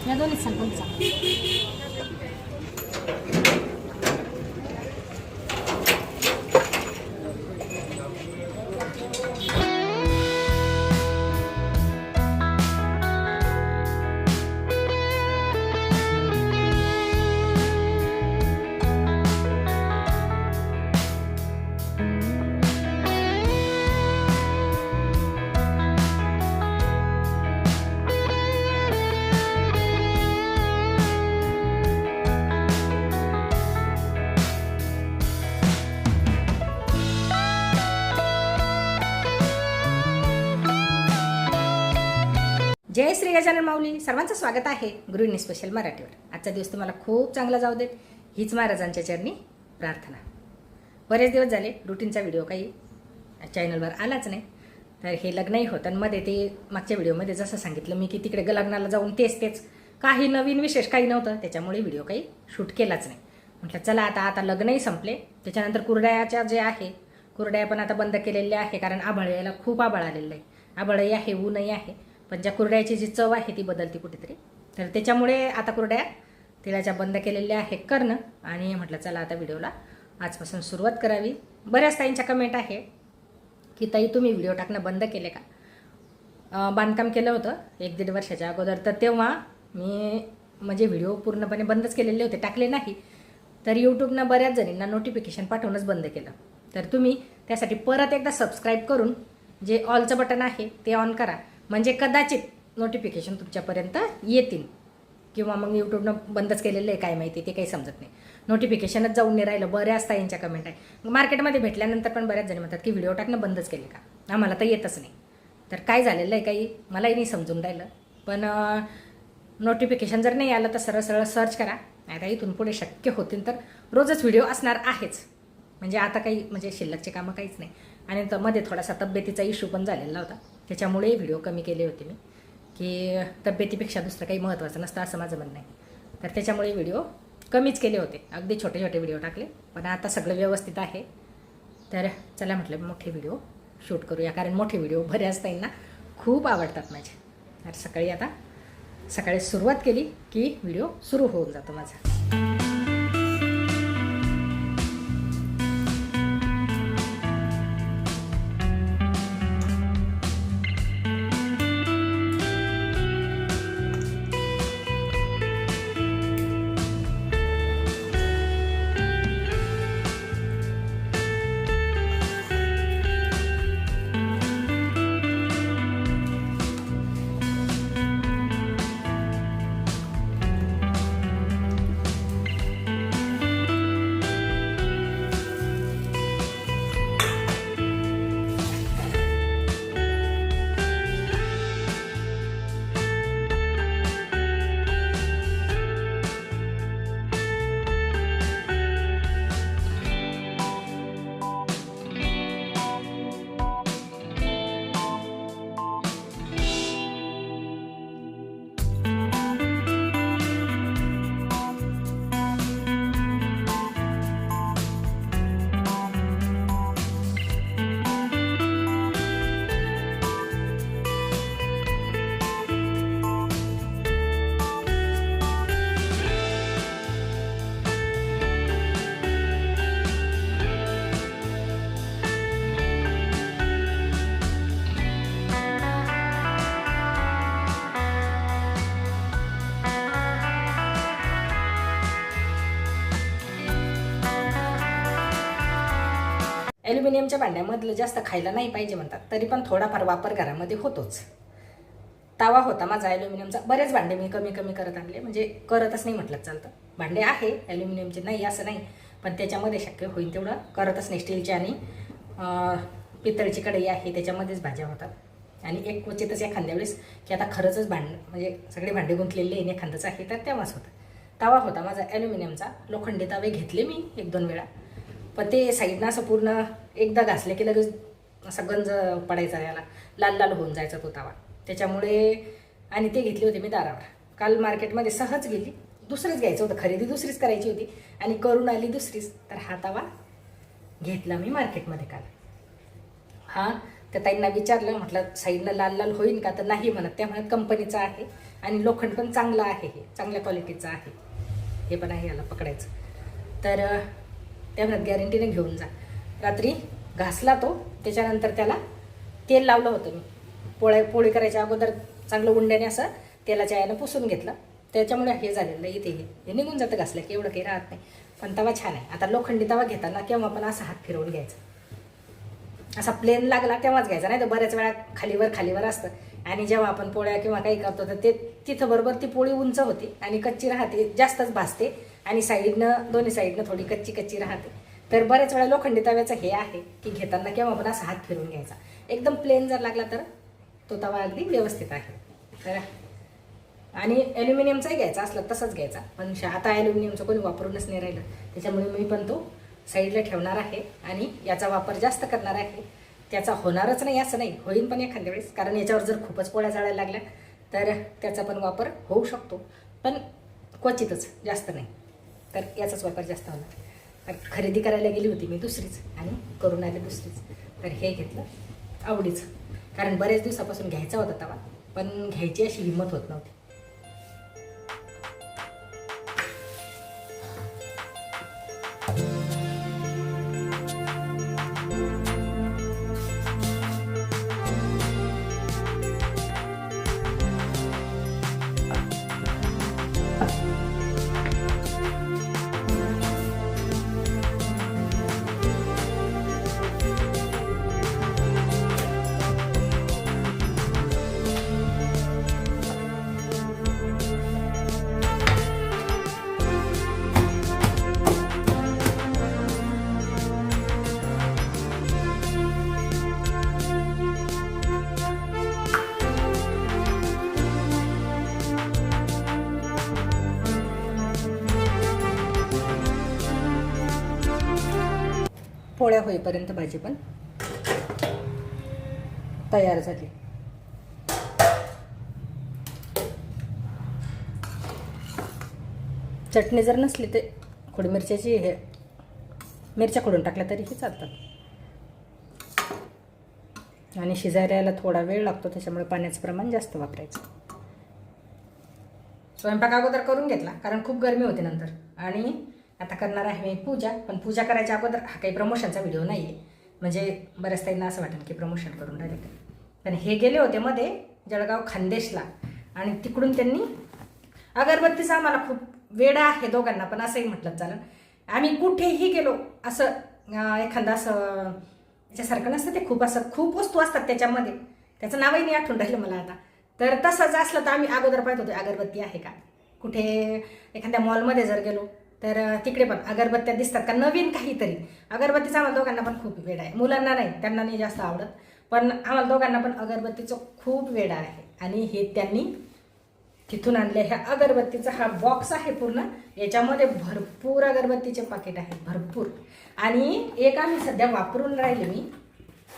या दोन्हीच संपचा जय श्री गजानन माऊली. सर्वांचं स्वागत आहे गृहिणी स्पेशल मराठीवर. आजचा दिवस तुम्हाला खूप चांगला जाऊ देत हीच महाराजांच्या चरणी प्रार्थना. बरेच दिवस झाले रुटीनचा व्हिडिओ काही चॅनलवर आलाच नाही. तर हे लग्नही होतं आणि मध्ये ते मागच्या व्हिडिओमध्ये जसं सांगितलं मी की तिकडे लग्नाला जाऊन तेच काही नवीन विशेष काही नव्हतं, त्याच्यामुळे व्हिडिओ काही शूट केलाच नाही. म्हटलं चला आता लग्नही संपले. त्याच्यानंतर कुरड्याच्या जे आहे कुरड्या पण आता बंद केलेल्या आहे, कारण आभाळ यायला खूप आभाळ आलेलं आहे. आभाळही आहे ऊनही आहे, पण ज्या कुरड्याची जी चव आहे ती बदलते कुठेतरी. तर त्याच्यामुळे आता कुरड्या तिळाच्या बंद केलेल्या आहे करणं. आणि म्हटलं चला आता व्हिडिओला आजपासून सुरुवात करावी. बऱ्याच ताईंच्या कमेंट आहे की ताई तुम्ही व्हिडिओ टाकणं बंद केले का. बांधकाम केलं होतं 1-1.5 वर्षाच्या अगोदर, तर तेव्हा मी म्हणजे व्हिडिओ पूर्णपणे बंदच केलेले होते, टाकले नाही. तर यूट्यूबनं बऱ्याच जणींना नोटिफिकेशन पाठवणंच बंद केलं. तर तुम्ही त्यासाठी परत एकदा सबस्क्राईब करून जे ऑलचं बटन आहे ते ऑन करा, म्हणजे कदाचित नोटिफिकेशन तुमच्यापर्यंत येतील. किंवा मग यूट्यूबनं बंदच केलेलं आहे काय माहिती, ते काही समजत नाही. नोटिफिकेशनच जाऊन नाही राहिलं. बऱ्याच ताईंच्या कमेंट आहे. मार्केटमध्ये भेटल्यानंतर पण बऱ्याच जणी म्हणतात की व्हिडिओ टाकणं बंदच केले का, आम्हाला तर येतच नाही. तर काय झालेलं आहे काही मलाही नाही समजून राहिलं. पण नोटिफिकेशन जर नाही आलं तर सरळ सर्च करा. आता इथून पुढे शक्य होतील तर रोजच व्हिडिओ असणार आहेच. म्हणजे आता काही म्हणजे शिल्लकचे कामं काहीच नाही. आणि मध्ये थोडासा तब्येतीचा इश्यू पण झालेला होता, त्याच्यामुळे व्हिडिओ कमी केले होते मी, की तब्येतीपेक्षा दुसरं काही महत्त्वाचं नसतं असं माझं म्हणणं आहे. तर त्याच्यामुळे व्हिडिओ कमीच केले होते, अगदी छोटे व्हिडिओ टाकले. पण आता सगळं व्यवस्थित आहे. तर चला म्हटलं मोठे व्हिडिओ शूट करूया, कारण मोठे व्हिडिओ बऱ्याच ताईंना खूप आवडतात माझे. तर सकाळी सुरुवात केली की व्हिडिओ सुरू होऊन जातो माझा. ॲल्युमिनियमच्या भांड्यामधलं जास्त खायला नाही पाहिजे म्हणतात, तरी पण थोडाफार वापर घरामध्ये होतोच. तवा होता माझा ॲल्युमिनियमचा. बरेच भांडे मी कमी करत आणले, म्हणजे करतच नाही म्हटलं चालतं. भांडे आहे ॲल्युमिनियमचे, नाही असं नाही, पण त्याच्यामध्ये शक्य होईल तेवढं करतच नाही. स्टीलची आणि पितळची कढई आहे, त्याच्यामध्येच भाज्या होतात. आणि एक क्वचितच एखाद्या वेळेस की आता खरंच म्हणजे सगळे भांडे गुंतलेले आहे एखादंच आहे, तर तेव्हाच होतं. तवा होता माझा ॲल्युमिनियमचा. लोखंडी तवे घेतले मी 1-2 वेळा, पण ते साईडनं असं पूर्ण एकदा घासले की लगेच असा गंज पडायचा, याला लाल होऊन जायचा तो तवा. त्याच्यामुळे आणि ते घेतले होते मी दारावर. काल मार्केटमध्ये सहज गेली, दुसरीच घ्यायचं होतं, खरेदी दुसरीच करायची होती आणि करून आली दुसरीच. तर हा तवा घेतला मी मार्केटमध्ये काल. हा त्या ताईंना विचारलं, म्हटलं साईडनं लाल लाल होईल का, तर नाही म्हणत. त्या म्हणत कंपनीचं आहे आणि लोखंड पण चांगलं आहे, हे चांगल्या क्वालिटीचं आहे, हे पण आहे याला पकडायचं. तर त्या म्हणत गॅरंटीने घेऊन जा. रात्री घासला तो, त्याच्यानंतर त्याला तेल लावलं होतं मी. पोळी करायच्या अगोदर चांगलं उंड्याने असं तेलाच्या यानं पुसून घेतलं, त्याच्यामुळे हे झालेलं इथे हे निघून जातं घासलं की, एवढं काही राहत नाही. पण तवा छान आहे. आता लोखंडी तवा घेताना केव्हा पण असा हात फिरवून घ्यायचा, असा प्लेन लागला तेव्हाच घ्यायचा, नाही तर बऱ्याच वेळा खालीवर असतं. आणि जेव्हा आपण पोळ्या किंवा काही करतो तर ते तिथं बरोबर ती पोळी उंच होती आणि कच्ची राहते, जास्तच भासते आणि साईडनं दोन्ही साईडनं थोडी कच्ची राहते. तर बऱ्याच वेळा लोखंडी तव्याचं हे आहे की घेताना केव्हा पण असा हात फिरवून घ्यायचा. एकदम प्लेन जर लागला तर तो तवा अगदी व्यवस्थित आहे. तर आणि ॲल्युमिनियमचाही घ्यायचा असला तसंच घ्यायचा, पण आता ॲल्युमिनियमचं कोणी वापरूनच नाही राहिलं, त्याच्यामुळे मी पण तो साईडला ठेवणार आहे आणि याचा वापर जास्त करणार आहे. त्याचा होणारच नाही असं नाही, होईल पण एखाद्या वेळेस, कारण याच्यावर जर खूपच पोळ्या जळायला लागल्या तर त्याचा पण वापर होऊ शकतो, पण क्वचितच, जास्त नाही. तर याचाच वापर जास्त होणार. तर खरेदी करायला गेली होती मी दुसरीच आणि करून आले दुसरीच. तर हे घेतलं आवडीचं, कारण बऱ्याच दिवसापासून घ्यायचा होता तवा, पण घ्यायची अशी हिंमत होत नव्हती. पोळ्या होईपर्यंत भाजी पण तयार झाली. चटणी जर नसली ते खोडी मिरच्याची हे मिरच्या खोडून टाकल्या तरीही चालतात. आणि शिजायला यायला थोडा वेळ लागतो, त्याच्यामुळे पाण्याचं प्रमाण जास्त वापरायचं. स्वयंपाक अगोदर करून घेतला कारण खूप गरमी होती नंतर. आणि आता करणार आहे मी पूजा. पण पूजा करायच्या अगोदर हा काही प्रमोशनचा व्हिडिओ नाही आहे, म्हणजे बऱ्याच ताईंना असं वाटेल की प्रमोशन करून राहिले का. पण हे गेले होते मध्ये जळगाव खानदेशला आणि तिकडून त्यांनी अगरबत्तीचा आम्हाला खूप वेडा आहे दोघांना, पण असंही म्हटलं चालेल. आम्ही कुठेही गेलो असं एखादा असं त्याच्यासारखं नसतं ते, खूप वस्तू असतात त्याच्यामध्ये, त्याचं नावही नाही आठवून राहिलं मला आता. तर तसंच असलं तर आम्ही अगोदर पाहत होतो अगरबत्ती आहे का. कुठे एखाद्या मॉलमध्ये जर गेलो तर तिकडे पण अगरबत्त्या दिसतात का, नवीन काहीतरी. अगरबत्तीचा आम्हाला दोघांना पण खूप वेड आहे. मुलांना नाही, त्यांना नाही जास्त आवडत, पण आम्हाला दोघांना पण अगरबत्तीचं खूप वेड आहे. आणि हे त्यांनी तिथून आणले. ह्या अगरबत्तीचा हा बॉक्स आहे पूर्ण, याच्यामध्ये भरपूर अगरबत्तीचे पाकिट आहेत, भरपूर. आणि एक आम्ही सध्या वापरून राहिले, मी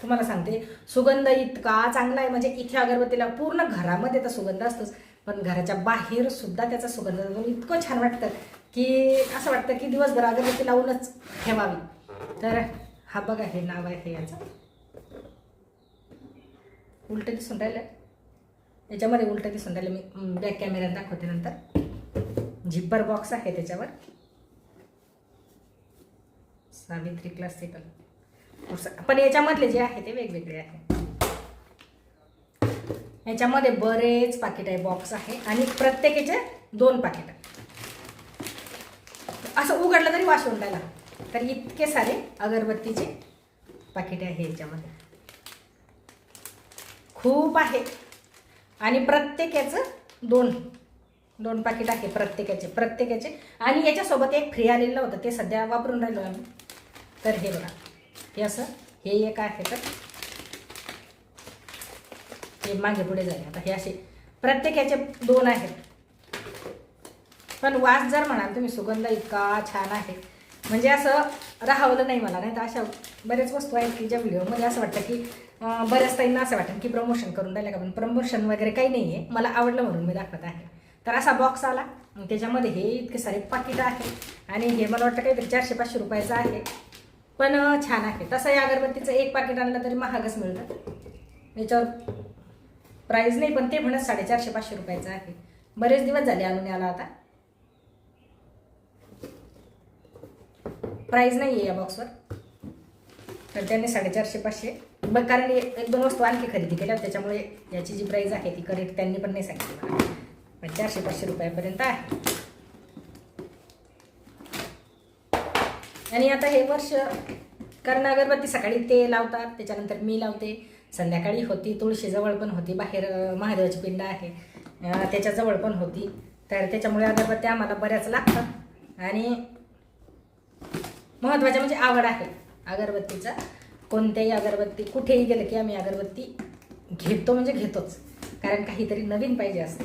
तुम्हाला सांगते, सुगंध इतका चांगला आहे. म्हणजे इथे अगरबत्तीला पूर्ण घरामध्ये तर सुगंध असतोच, पण घराच्या बाहेर सुद्धा त्याचा सुगंध इतकं छान वाटतं की असं वाटतं की दिवसभर अगरबत्ती लावूनच ठेवावी. तर हा बघा, हे नाव आहे याचं, उलटं दिसून राहिलं याच्यामध्ये, उलटं दिसून राहिलं. मी बॅक कॅमेऱ्यात दाखवते नंतर. झिप्पर बॉक्स आहे त्याच्यावर, सावित्री क्लासिकल. पण याच्यामधले जे आहे ते वेगवेगळे आहे. याच्यामध्ये बरेच पाकिट आहे, बॉक्स आहे आणि प्रत्येकाचे 2 पाकिट. असं उघडलं तरी वास येऊन राहिला. तर इतके सारे अगरबत्तीचे पाकिट आहे याच्यामध्ये, खूप आहे. आणि प्रत्येकाचं 2 पाकिट आहे प्रत्येकाचे. आणि याच्यासोबत एक फ्री आलेलं होतं, ते सध्या वापरून राहिलो आम्ही. तर हे बघा, हे असं हे एक आहे. तर हे मागे पुढे झाले. आता हे असे प्रत्येकाचे 2 आहेत. पण वास जर म्हणाल तुम्ही, सुगंध इतका छान आहे, म्हणजे असं राहावलं नाही मला. नाही तर अशा बऱ्याच वस्तू आहेत की ज्या व्हिडिओमध्ये असं वाटतं की बऱ्याच ताईंना असं वाटतं की प्रमोशन करून राहिलं का, पण प्रमोशन वगैरे काही नाही आहे, मला आवडलं म्हणून मी दाखवत आहे. तर असा बॉक्स आला, त्याच्यामध्ये हे इतके सारे पाकिट आहे. आणि हे मला वाटतं काहीतरी 400-500 रुपयाचं आहे, पण छान आहे. तसं या अगरबत्तीचं 1 पाकिट आणलं तरी महागच मिळतं. याच्यावर प्राईज नाही, पण ते म्हणत 450-500 रुपयाचं आहे. बरेच दिवस झाले आणून याला. आता प्राईज नाही आहे या बॉक्सवर, तर त्यांनी 450-500 बघ, कारण 1-2 वस्तू आणखी खरेदी केल्या, त्याच्यामुळे याची जी प्राईज आहे ती करेक्ट त्यांनी पण नाही सांगितली मला, पण 400-500 रुपयापर्यंत आहे. आणि आता हे वर्ष, कारण अगरबत्ती सकाळी ते लावतात, त्याच्यानंतर मी लावते, संध्याकाळी होती, तुळशीजवळ पण होती, बाहेर महादेवाची पिंड आहे त्याच्याजवळ पण होती, तर त्याच्यामुळे अगरबत्ती आम्हाला बऱ्याच लागतात. आणि महत्त्वाचं म्हणजे आवड आहे अगरबत्तीचा. कोणत्याही अगरबत्ती कुठेही गेलं की आम्ही अगरबत्ती घेतो, म्हणजे घेतोच, कारण काहीतरी नवीन पाहिजे असते.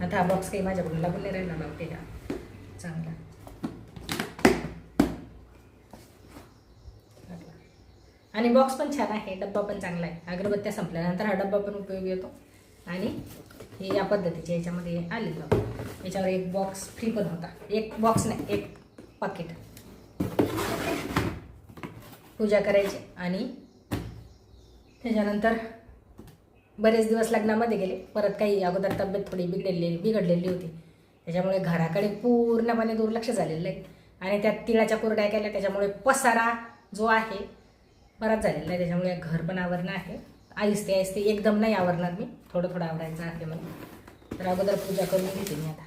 आता हा बॉक्स काही माझ्याकडून लागून नाही राहिला, लावते हा चांगला. आणि बॉक्स पण छान आहे, डब्बा पण चांगला आहे. अगरबत्त्या संपल्यानंतर हा डब्बा पण उपयोगी येतो. आणि हे या पद्धतीचे याच्यामध्ये आलेलं. याच्यावर एक बॉक्स फ्री पण होता, एक बॉक्स नाही, एक पाकिट पूजा करायची. आणि त्याच्यानंतर बरेच दिवस लग्नामध्ये गेले, परत काही अगोदर तब्येत थोडी बिघडलेली होती, त्याच्यामुळे घराकडे पूर्णपणे दुर्लक्ष झालेलं आहे. आणि त्यात तिळाच्या कुरड्या केल्या, त्याच्यामुळे पसारा जो आहे बराच झालेला आहे, त्याच्यामुळे घर पण आवरणं आहे. आहिस्ते आहिस्ते एकदम नाही आवरणार मी, थोडं थोडं आवरायचं आहे मला. तर अगोदर पूजा करून घेते मी आता.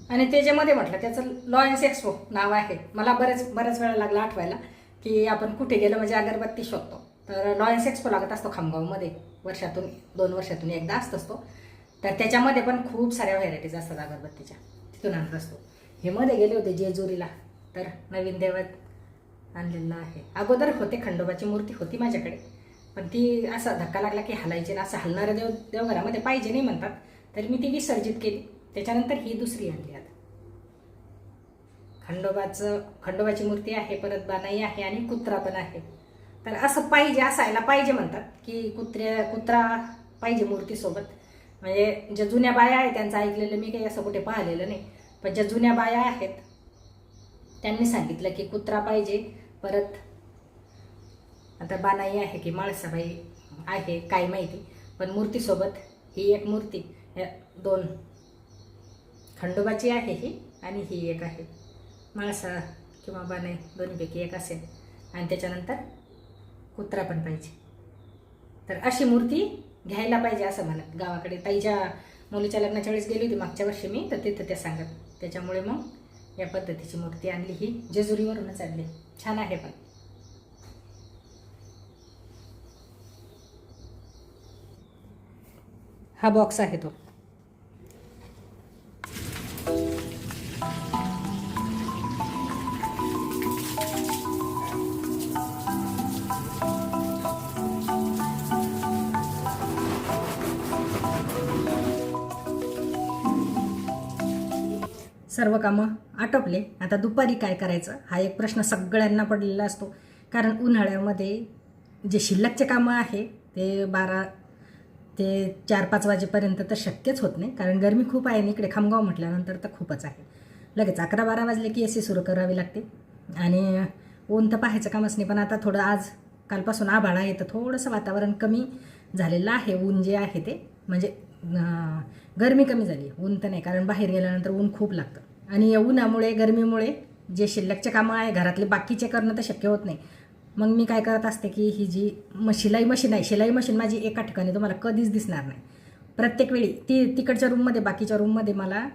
आणि त्याच्यामध्ये म्हटलं त्याचं लॉयन्स एक्सपो नाव आहे. मला बऱ्याच वेळा लागला आठवायला की आपण कुठे गेलो म्हणजे अगरबत्ती शोधतो. तर लॉयन्स एक्सपो लागत असतो खामगावमध्ये, 2 वर्षातून एकदा असतो. तर त्याच्यामध्ये पण खूप साऱ्या व्हरायटीज असतात अगरबत्तीच्या, तिथून आणत असतो. हे मध्ये गेले होते जेजुरीला, तर नवीन देवात आणलेलं आहे. अगोदर होते, खंडोबाची मूर्ती होती माझ्याकडे, पण ती असा धक्का लागला की हलायची ना, असं हलणारं देवघरामध्ये पाहिजे नाही म्हणतात, तर मी ती विसर्जित केली. त्याच्यानंतर ही दुसरी आणली. आता खंडोबाची मूर्ती आहे, परत बानाई आहे आणि कुत्रा पण आहे. तर असं पाहिजे, असायला पाहिजे म्हणतात की कुत्रा पाहिजे मूर्तीसोबत. म्हणजे ज्या जुन्या बाया आहेत त्यांचं ऐकलेलं मी काही असं कुठे पाहिलेलं नाही, पण ज्या जुन्या बाया आहेत त्यांनी सांगितलं की कुत्रा पाहिजे. परत आता बानाई आहे की माळसाबाई आहे काय माहिती, पण मूर्तीसोबत ही एक मूर्ती, 2 खंडोबाची आहे ही, आणि ही एक आहे माळसा किंवा बानाई, दोन्हीपैकी एक असेल. आणि त्याच्यानंतर कुत्रा पण पाहिजे. तर अशी मूर्ती घ्यायला पाहिजे असं म्हणत. गावाकडे ताईच्या मुलीच्या लग्नाच्या वेळेस गेली होती मागच्या वर्षी मी, तर तिथं ते सांगत. त्याच्यामुळे मग या पद्धतीची मूर्ती आणली, ही जेजुरीवरूनच आणली. छान आहे पण. हा बॉक्स आहे तो. सर्व कामं आटोपले. आता दुपारी काय करायचं हा एक प्रश्न सगळ्यांना पडलेला असतो. कारण उन्हाळ्यामध्ये जे शिल्लकचे कामं आहे ते 12 ते 4-5 वाजेपर्यंत तर शक्यच होत नाही, कारण गरमी खूप आहे. इकडे खामगाव म्हटल्यानंतर तर खूपच आहे. लगेच 11-12 वाजले की AC सुरू करावी लागते. आणि ऊन तर पाहायचं कामच नाही. पण आता थोडं आज कालपासून आभाळ आहे, तर थोडंसं वातावरण कमी झालेलं आहे. ऊन जे आहे ते म्हणजे गरमी कमी झाली, ऊन तर नाही, कारण बाहेर गेल्यानंतर ऊन खूप लागतं. आणि या उन्हामुळे गरमीमुळे जे शिल्लकचे कामं आहे घरातले बाकीचे करणं तर शक्य होत नाही. मग मी काय करत असते की ही जी शिलाई मशीन आहे, शिलाई मशीन माझी एका ठिकाणी तुम्हाला कधीच दिसणार नाही. प्रत्येक वेळी तिकडच्या रूममध्ये, बाकीच्या रूममध्ये मला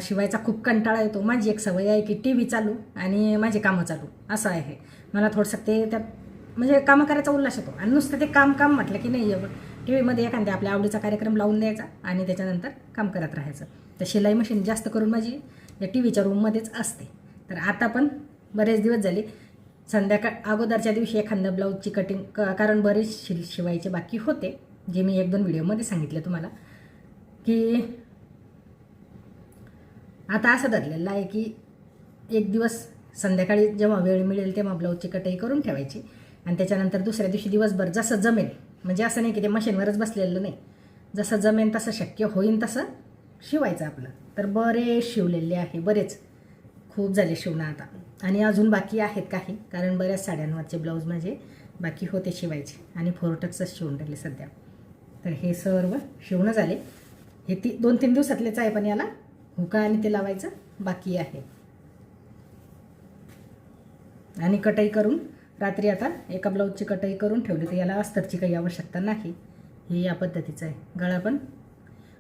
शिवायचा खूप कंटाळा येतो. माझी एक सवय आहे की TV चालू आणि माझे कामं चालू, असं आहे. मला थोडंसं ते त्यात म्हणजे कामं करायचा उल्हास येतो. आणि नुसतं ते काम म्हटलं की नाही, TV एखाद्या आपल्या आवडीचा कार्यक्रम लावून द्यायचा आणि त्याच्यानंतर काम करत राहायचं. तर शिलाई मशीन जास्त करून माझी या TVच्या रूममध्येच असते. तर आता पण बरेच दिवस झाले, अगोदरच्या दिवशी एखाद्या ब्लाऊजची कटिंग, कारण बरेच शिवायचे बाकी होते, जे मी 1-2 व्हिडिओमध्ये सांगितले तुम्हाला. की आता असं धरलेलं आहे की एक दिवस संध्याकाळी जेव्हा वेळ मिळेल तेव्हा ब्लाऊजची कटाई करून ठेवायची, आणि त्याच्यानंतर दुसऱ्या दिवशी दिवसभर जसं जमेल, म्हणजे असं नाही की ते मशीनवरच बसलेलं नाही, जसं जमेल तसं शक्य होईल तसं शिवायचं आपलं. तर बरेच शिवलेले आहे, बरेच खूप झाले शिवणं आता. आणि अजून बाकी आहेत काही, कारण बऱ्याच साड्यांवरचे ब्लाऊज माझे बाकी होते शिवायचे आणि 4 टक्सच शिवून राहिले सध्या. तर हे सर्व शिवणं झाले. हे 2-3 दिवसातलेच आहे, पण याला हुका आणि ते लावायचं बाकी आहे. आणि कटाई करून रात्री आता एका ब्लाऊजची कटाई करून ठेवली, तर याला अस्तरची काही आवश्यकता नाही. हे या पद्धतीचं आहे. गळा पण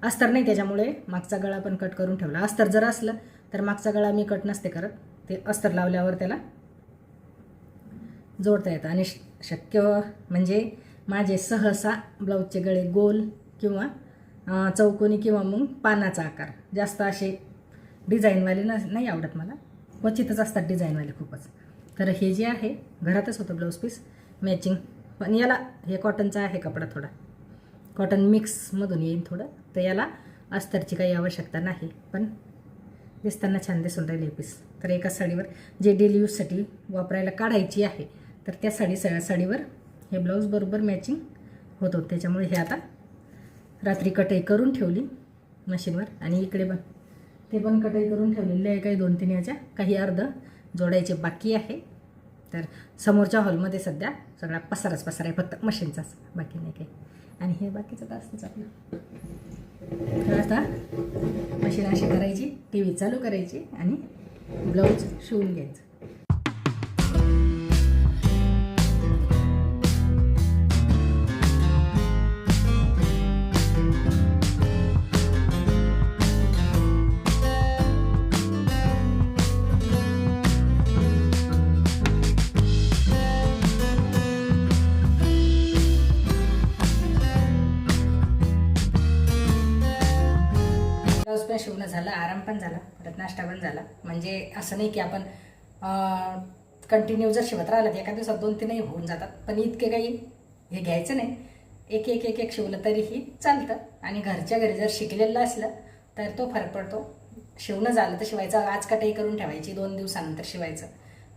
अस्तर नाही, त्याच्यामुळे मागचा गळा पण कट करून ठेवला. अस्तर जर असलं तर मागचा गळा मी कट नसते करत, ते अस्तर लावल्यावर त्याला जोडता येतं. आणि शक्य म्हणजे माझे सहसा ब्लाऊजचे गळे गोल किंवा चौकोनी किंवा मग पानाचा आकार, जास्त असे डिझाईनवाले नाही आवडत मला. क्वचितच असतात डिझाईनवाले खूपच. तर हे जे आहे घरातच होतं ब्लाऊज पीस मॅचिंग, पण याला हे कॉटनचा आहे कपडा, थोडा कॉटन मिक्समधून येईल थोडं, तर याला अस्तरची काही आवश्यकता नाही, पण दिसताना छान दिसून राहिले पीस. तर एका साडीवर जे डेली यूजसाठी वापरायला काढायची आहे, तर त्या साडीवर हे ब्लाऊज बरोबर मॅचिंग होतं. त्याच्यामुळे हे आता रात्री कटाई करून ठेवली मशीनवर. आणि इकडे पण ते पण कटाई करून ठेवलेले आहे, काही 2-3 याच्या, काही अर्ध जोडायचे बाकी आहे. तर समोरच्या हॉलमध्ये सध्या सगळा पसाराच आहे, फक्त मशीनचाच, बाकी नाही काही. आणि हे बाकीचं तर असतंच आपलं. तर आता मशीन अशी करायची, टी व्ही चालू करायची आणि ब्लाऊज शिवून घ्यायचं. ब्लाऊज पण शिवणं झालं, आराम पण झाला, परत नाश्ता पण झाला. म्हणजे असं नाही की आपण कंटिन्यू जर शिवत राहिलं तर एका दिवसात 2-3 होऊन जातात, पण इतके काही हे घ्यायचं नाही. एक शिवलं तरीही चालतं. आणि घरच्या घरी जर शिकलेलं असलं तर तो फरक पडतो. शिवणं झालं तर शिवायचं, आज कटाई करून ठेवायची, 2 दिवसानंतर शिवायचं,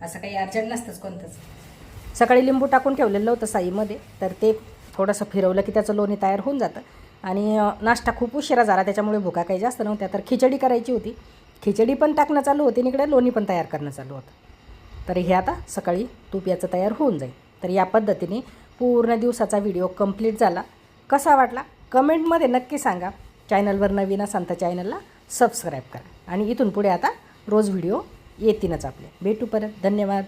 असं काही अर्जंट नसतंच कोणतंच. सकाळी लिंबू टाकून ठेवलेलं होतं साईमध्ये, तर ते थोडंसं फिरवलं की त्याचं लोणी तयार होऊन जातं. आणि नाश्ता खूप उशिरा झाला, त्याच्यामुळे भुका काही जास्त नव्हत्या. तर खिचडी करायची होती, खिचडी पण टाकणं चालू होती आणि इकडे लोणी पण तयार करणं चालू होतं. तर हे आता सकाळी तूप याचं तयार होऊन जाईल. तर या पद्धतीने पूर्ण दिवसाचा व्हिडिओ कंप्लीट झाला. कसा वाटला कमेंटमध्ये नक्की सांगा. चॅनलवर नवीन असाल तर चॅनलला सबस्क्राईब करा. आणि इथून पुढे आता रोज व्हिडिओ येतीलच आपले. भेटू परत. धन्यवाद.